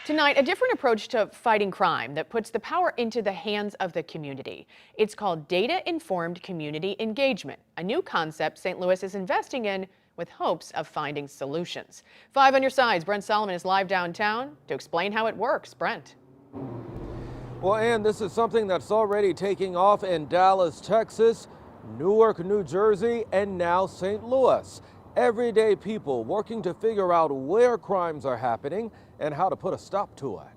Tonight, a different approach to fighting crime that puts the power into the hands of the community. It's called data-informed community engagement, a new concept St. Louis is investing in with hopes of finding solutions. 5 on your sides. Brent Solomon is live downtown to explain how it works. Brent. Well, Ann, this is something that's already taking off in Dallas, Texas, Newark, New Jersey, and now St. Louis. Everyday people working to figure out where crimes are happening and how to put a stop to it.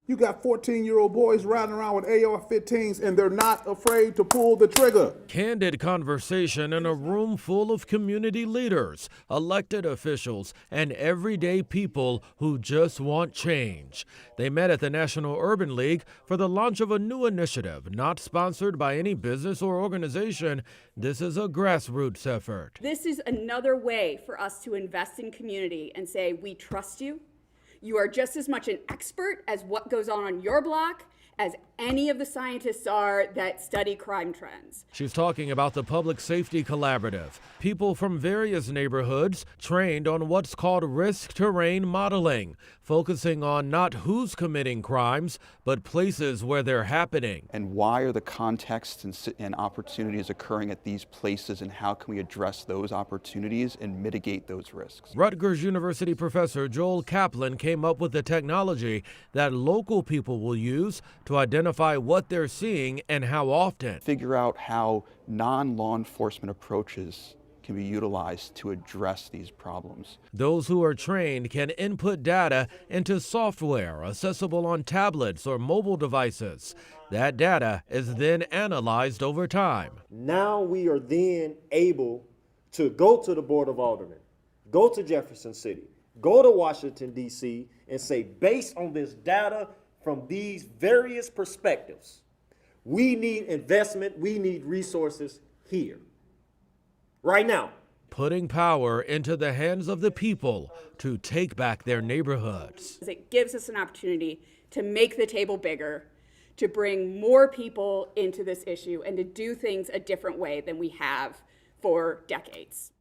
You got 14-year-old boys riding around with AR-15s and they're not afraid to pull the trigger. Candid conversation in a room full of community leaders, elected officials, and everyday people who just want change. They met at the National Urban League for the launch of a new initiative, not sponsored by any business or organization. This is a grassroots effort. This is another way for us to invest in community and say, we trust you. You are just as much an expert as what goes on your block as any of the scientists are that study crime trends. She's talking about the Public Safety Collaborative. People from various neighborhoods trained on what's called risk terrain modeling, focusing on not who's committing crimes, but places where they're happening. And why are the contexts and opportunities occurring at these places, and how can we address those opportunities and mitigate those risks? Rutgers University professor Joel Kaplan came up with the technology that local people will use to identify what they're seeing and how often. Figure out how non-law enforcement approaches can be utilized to address these problems. Those who are trained can input data into software accessible on tablets or mobile devices. That data is then analyzed over time. Now we are then able to go to the Board of Aldermen, go to Jefferson City, go to Washington, D.C., and say, based on this data from these various perspectives, we need investment, we need resources here. Right now. Putting power into the hands of the people to take back their neighborhoods. It gives us an opportunity to make the table bigger, to bring more people into this issue, and to do things a different way than we have for decades.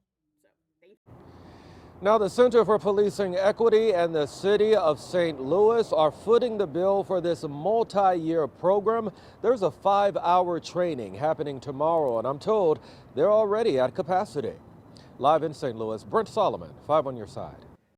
Now, the Center for Policing Equity and the City of St. Louis are footing the bill for this multi-year program. There's a 5-hour training happening tomorrow, and I'm told they're already at capacity. Live in St. Louis, Brent Solomon, 5 on your side.